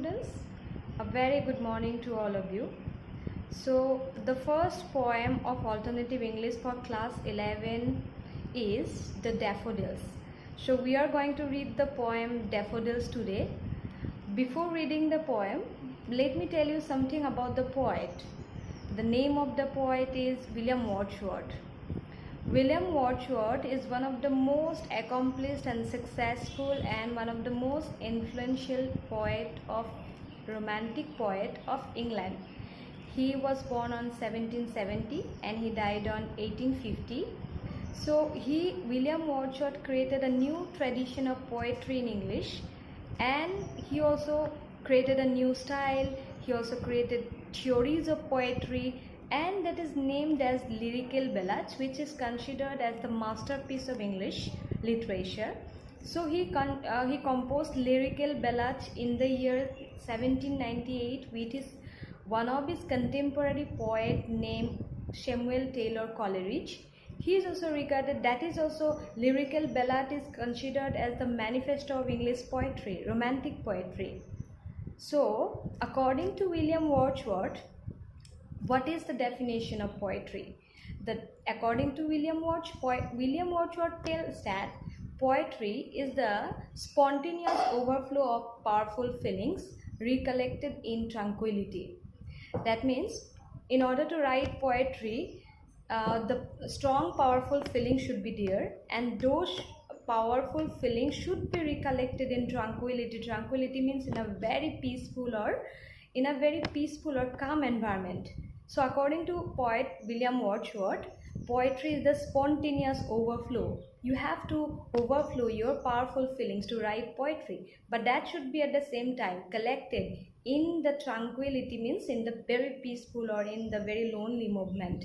students, a very good morning to all of you. So the first poem of alternative English for class 11 is The Daffodils. So we are going to read the poem Daffodils today. Before reading the poem, let me tell you something about the poet. The name of the poet is William Wordsworth. William Wordsworth is one of the most accomplished and successful and one of the most influential romantic poet of England. He was born on 1770 and he died on 1850. So William Wordsworth created a new tradition of poetry in English, and he also created a new style. He also created theories of poetry, and that is named as lyrical ballads, which is considered as the masterpiece of English literature. So he composed lyrical ballads in the year 1798 with one of his contemporary poet named Samuel Taylor Coleridge. He is also regarded, that is also lyrical ballad is considered as the manifesto of English poetry, romantic poetry. So according to William Wordsworth, what is the definition of poetry? According to William Wordsworth tells that poetry is the spontaneous overflow of powerful feelings recollected in tranquility. That means in order to write poetry, the strong powerful feelings should be there, and those powerful feelings should be recollected in tranquility. Tranquility means in a very peaceful or calm environment. So according to poet William Wordsworth, poetry is the spontaneous overflow. You have to overflow your powerful feelings to write poetry, but that should be at the same time collected in the tranquility, means in the very peaceful or in the very lonely movement.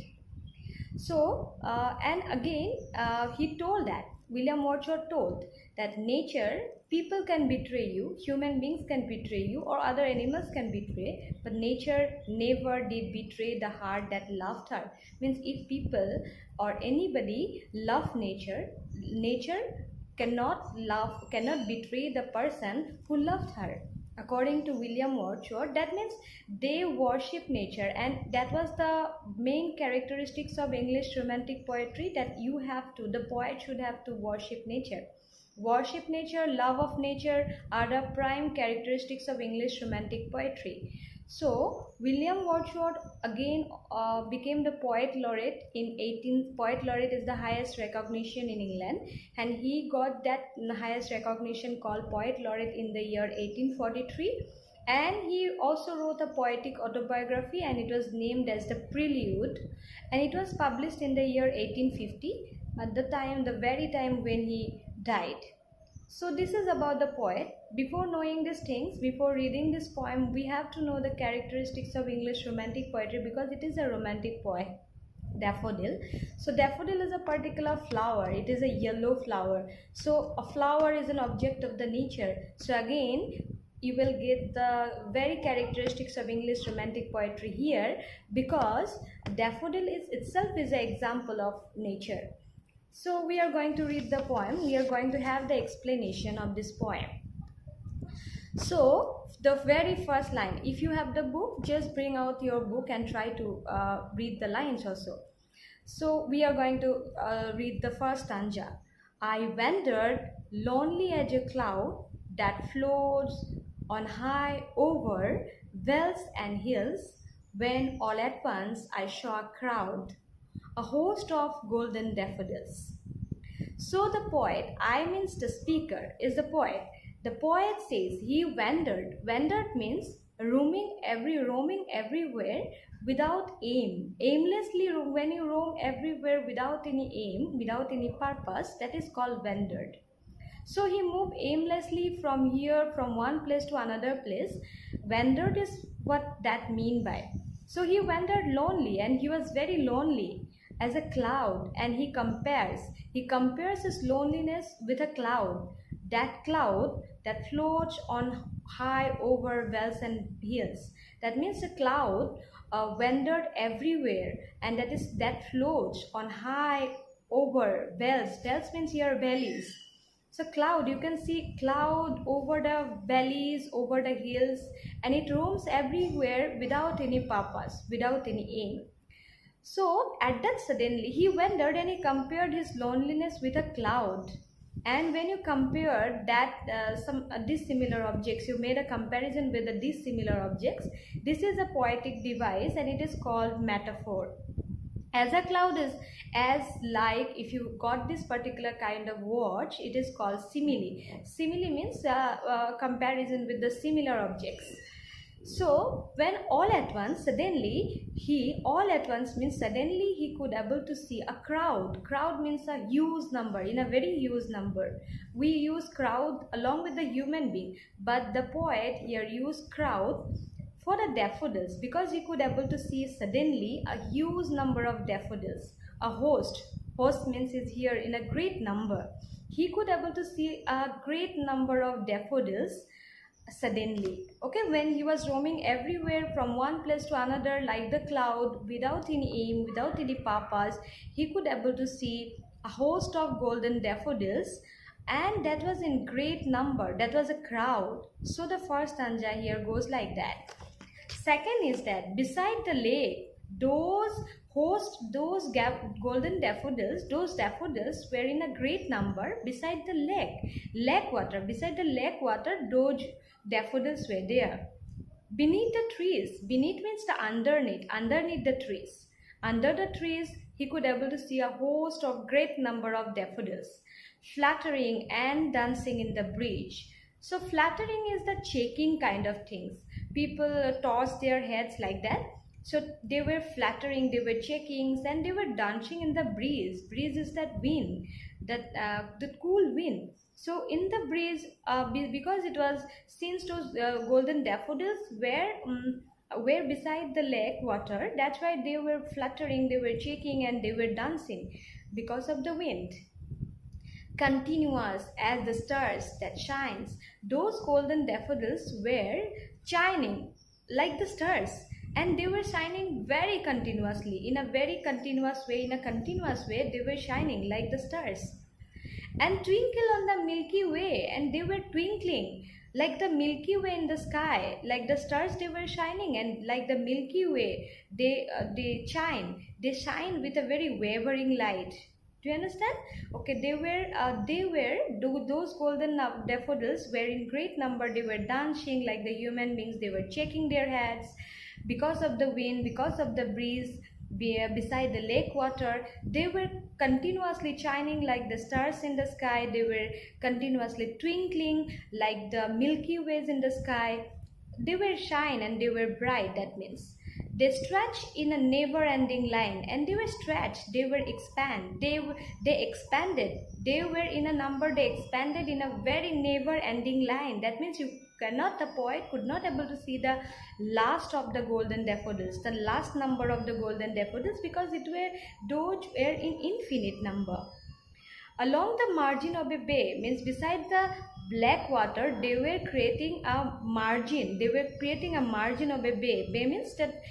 So and again he told that William Wordsworth told that nature, people can betray you, human beings can betray you, or other animals can betray, but nature never did betray the heart that loved her. Means if people or anybody love nature, nature cannot betray the person who loved her. According to William Wordsworth, that means they worship nature, and that was the main characteristics of English romantic poetry, that the poet should have to worship nature. Worship nature, love of nature are the prime characteristics of English romantic poetry. So William Wordsworth again became the poet laureate in Poet laureate is the highest recognition in England, and he got that highest recognition called Poet laureate in the year 1843. And he also wrote a poetic autobiography, and it was named as The Prelude, and it was published in the year 1850, at the very time when he died. So this is about the poet. Before knowing these things, before reading this poem, we have to know the characteristics of English romantic poetry, because it is a romantic poem. Daffodil. So daffodil is a particular flower. It is a yellow flower. So a flower is an object of the nature. So again, you will get the very characteristics of English romantic poetry here, because daffodil itself is an example of nature. So we are going to read the poem. We are going to have the explanation of this poem. So the very first line, if you have the book, just bring out your book and try to read the lines also. So we are going to read the first stanza. I wandered lonely as a cloud that floats on high over vales and hills, when all at once I saw a crowd, a host of golden daffodils. So the poet, I means the speaker, is the poet. The poet says he wandered. Wandered means roaming everywhere without aim. Aimlessly, when you roam everywhere without any aim, without any purpose, that is called wandered. So he moved aimlessly from one place to another place. Wandered is what that mean by. So he wandered lonely, and he was very lonely as a cloud, and he compares his loneliness with a cloud that floats on high over vales and hills. That means the cloud wandered everywhere, and that floats on high over vales. Vales means here valleys. So cloud, you can see cloud over the valleys, over the hills, and it roams everywhere without any purpose, without any aim. So at that suddenly he wondered and he compared his loneliness with a cloud. And when you compare that some dissimilar objects, you made a comparison with the dissimilar objects. This is a poetic device and it is called metaphor. As a cloud is as like, if you got this particular kind of watch, it is called simile. Simile means comparison with the similar objects. So when all at once suddenly he, all at once means suddenly he could able to see a crowd. Crowd means a huge number, in a very huge number. We use crowd along with the human being, but the poet here used crowd for the daffodils because he could able to see suddenly a huge number of daffodils. A host means is here in a great number. He could able to see a great number of daffodils suddenly. Okay, when he was roaming everywhere from one place to another like the cloud, without any aim, without any purpose, he could able to see a host of golden daffodils, and that was in great number. That was a crowd. So the first stanza here goes like that. Second is that beside the lake, golden daffodils, those daffodils were in a great number beside the lake water. Beside the lake water, those daffodils were there. Beneath the trees, beneath means the underneath the trees. Under the trees, he could able to see a host of great number of daffodils, fluttering and dancing in the breeze. So fluttering is the shaking kind of things. People toss their heads like that. So they were fluttering, they were shaking, and they were dancing in the breeze. Breeze is that wind, that the cool wind. So in the breeze, because it was, since those golden daffodils were beside the lake water, that's why they were fluttering, they were shaking, and they were dancing because of the wind. Continuous as the stars that shines, those golden daffodils were shining like the stars, and they were shining very continuously, in a very continuous way. In a continuous way, they were shining like the stars, and twinkle on the Milky Way, and they were twinkling like the Milky Way in the sky, like the stars they were shining, and like the Milky Way they shine with a very wavering light. Do you understand? Okay, those golden daffodils were in great number. They were dancing like the human beings. They were shaking their heads because of the wind, because of the breeze. Beside the lake water, they were continuously shining like the stars in the sky. They were continuously twinkling like the Milky Ways in the sky. They were shine and they were bright. That means they stretch in a never-ending line, and they were stretched, they were they expanded, they were in a number, they expanded in a very never-ending line. That means the poet could not able to see the last of the golden daffodils, the last number of the golden daffodils, because those were in infinite number. Along the margin of a bay, means beside the black water, they were creating a margin. They were creating a margin of a bay. Bay means that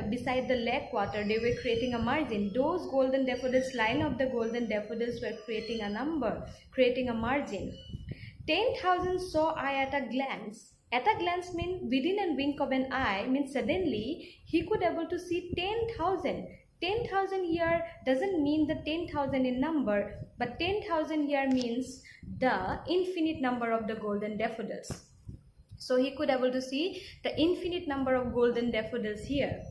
beside the lake water, they were creating a margin. Those golden daffodils, line of the golden daffodils were creating a number, creating a margin. 10,000 saw I at a glance. At a glance means within a wink of an eye, means suddenly he could able to see 10,000. 10,000 here doesn't mean the 10,000 in number, but 10,000 here means the infinite number of the golden daffodils. So he could able to see the infinite number of golden daffodils here.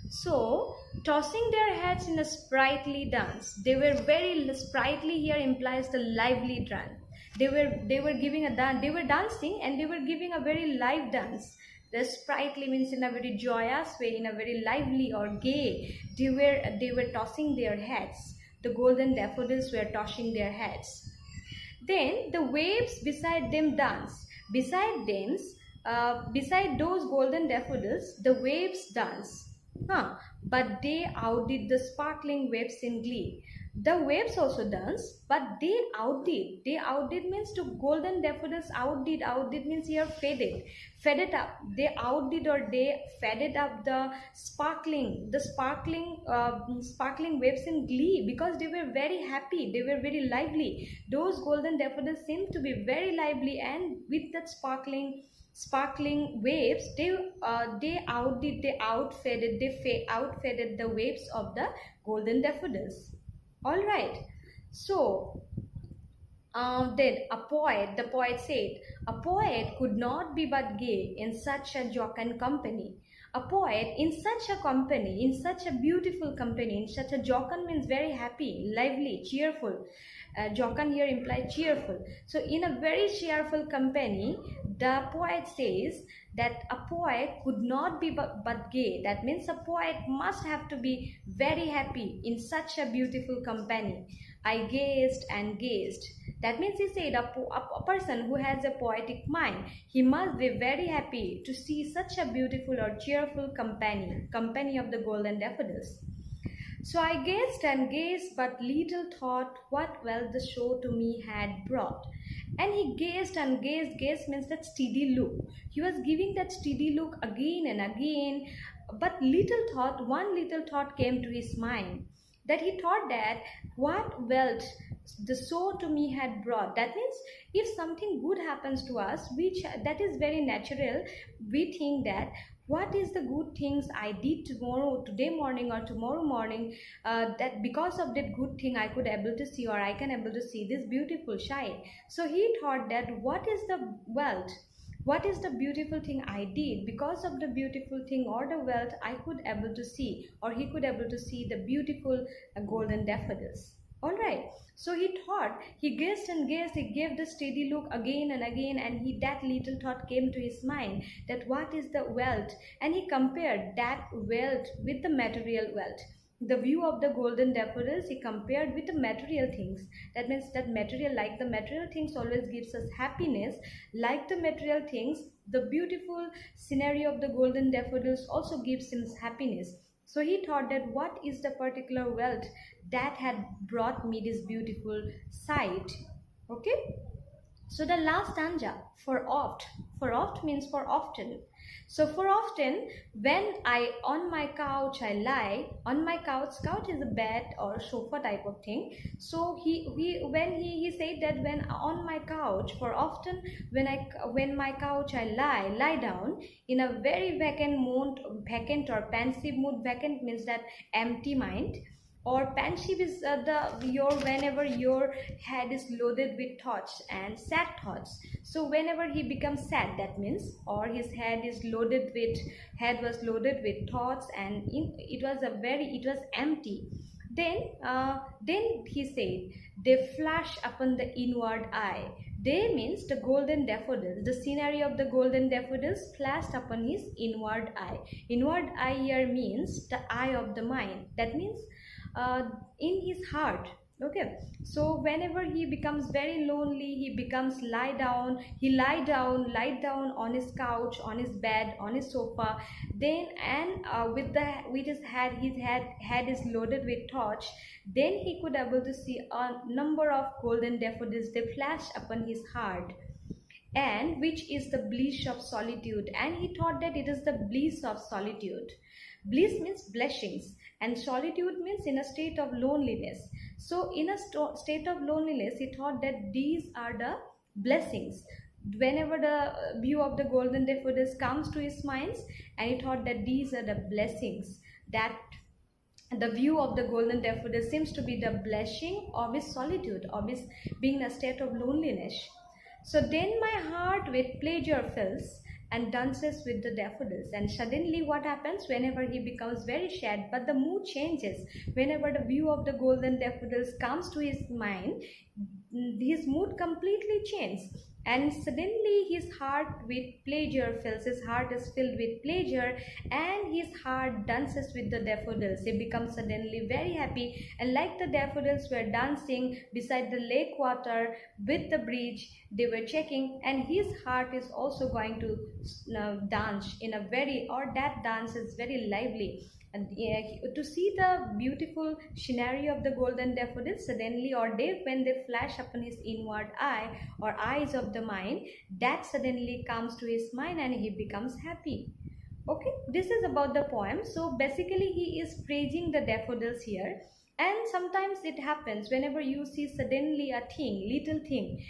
So tossing their heads in a sprightly dance, they were very sprightly. Here implies the lively dance. They were giving a dance. They were dancing and they were giving a very live dance. The sprightly means in a very joyous way, in a very lively or gay. They were tossing their heads. The golden daffodils were tossing their heads. Then the waves beside them dance. Beside those golden daffodils, the waves dance. But they outdid the sparkling waves in glee. The waves also dance, but they outdid. They outdid means to golden daffodils outdid. Outdid means here faded, faded up. They outdid or they faded up the sparkling waves in glee, because they were very happy. They were very lively. Those golden daffodils seemed to be very lively, and with that sparkling waves, they outdid, they outfaded, outfaded the waves of the golden daffodils. All right. So then the poet said, a poet could not be but gay in such a jocund company. A poet in such a company, in such a beautiful company, in such a jocund means very happy, lively, cheerful. Jocund here implies cheerful. So in a very cheerful company, the poet says that a poet could not be but gay. That means a poet must have to be very happy in such a beautiful company. I gazed and gazed. That means he said a person who has a poetic mind, he must be very happy to see such a beautiful or cheerful company of the golden daffodils. So I gazed and gazed, but little thought what wealth the show to me had brought. And he gazed and gazed. Gaze means that steady look. He was giving that steady look again and again, but one little thought came to his mind, that he thought that what wealth the show to me had brought. That means if something good happens to us, which that is very natural, we think that what is the good things I did today morning or tomorrow morning, that because of that good thing I could able to see, or I can able to see this beautiful shine. So he thought that what is the wealth, what is the beautiful thing I did, because of the beautiful thing or the wealth I could able to see, or he could able to see the beautiful golden daffodils. All right. So he thought, he gazed and gazed, he gave the steady look again and again, and that little thought came to his mind, that what is the wealth, and he compared that wealth with the material wealth. The view of the golden daffodils he compared with the material things. That means that material, like the material things always gives us happiness, like the material things, the beautiful scenery of the golden daffodils also gives him happiness. So he thought that what is the particular wealth that had brought me this beautiful sight. Okay. So the last stanza, for oft means for often. So for often, when I on my couch I lie, on my couch is a bed or sofa type of thing. So he said that when on my couch, for often when my couch I lie down in a very vacant or pensive mood. Vacant means that empty mind, or pensive is whenever your head is loaded with thoughts and sad thoughts. So whenever he becomes sad, that means, or his head was loaded with thoughts, and it was empty. Then he said, they flash upon the inward eye. They means the golden daffodils. The scenery of the golden daffodils flashed upon his inward eye. Inward eye here means the eye of the mind. That means in his heart. Okay. So whenever he becomes very lonely, he lie down on his couch, on his bed, on his sofa. Then with his head is loaded with thoughts. Then he could able to see a number of golden daffodils. They flash upon his heart, and which is the bliss of solitude. And he thought that it is the bliss of solitude. Bliss means blessings, and solitude means in a state of loneliness. So in a state of loneliness, he thought that these are the blessings. Whenever the view of the golden daffodils comes to his mind, and he thought that these are the blessings, that the view of the golden daffodil seems to be the blessing of his solitude, of his being in a state of loneliness. So then my heart with pleasure fills and dances with the daffodils. And suddenly what happens whenever he becomes very sad, but the mood changes. Whenever the view of the golden daffodils comes to his mind, his mood completely changes. And suddenly his heart with pleasure fills. His heart is filled with pleasure, and his heart dances with the daffodils. He becomes suddenly very happy, and like the daffodils were dancing beside the lake water with the bridge, they were checking, and his heart is also going to dance in a very, or that dance is very lively. And to see the beautiful scenario of the golden daffodils suddenly, or they when they flash upon his inward eye or eyes of the mind, that suddenly comes to his mind and he becomes happy. Okay, this is about the poem. So basically he is praising the daffodils here. And sometimes it happens whenever you see suddenly a thing, little thing,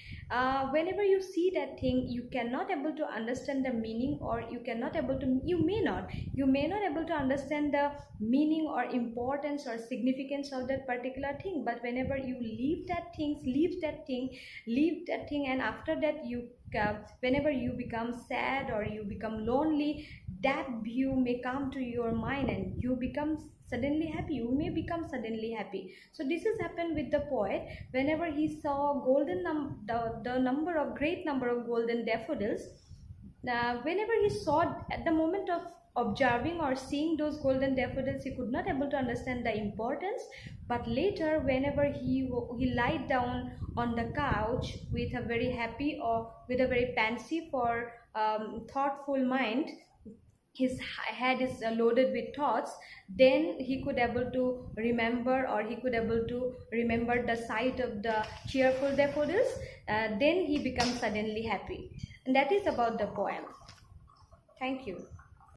whenever you see that thing, you cannot able to understand the meaning, or you cannot able to, you may not able to understand the meaning or importance or significance of that particular thing. But whenever you leave that thing, and after that you whenever you become sad or you become lonely, that view may come to your mind and you become suddenly happy. You may become suddenly happy. So this has happened with the poet. Whenever he saw the number of great number of golden daffodils, whenever he saw, at the moment of observing or seeing those golden daffodils, he could not able to understand the importance. But later, whenever he lied down on the couch with a very happy or with a very pensive or thoughtful mind, his head is loaded with thoughts, then he could able to remember, or he could able to remember the sight of the cheerful daffodils. Then he becomes suddenly happy. And that is about the poem. Thank you.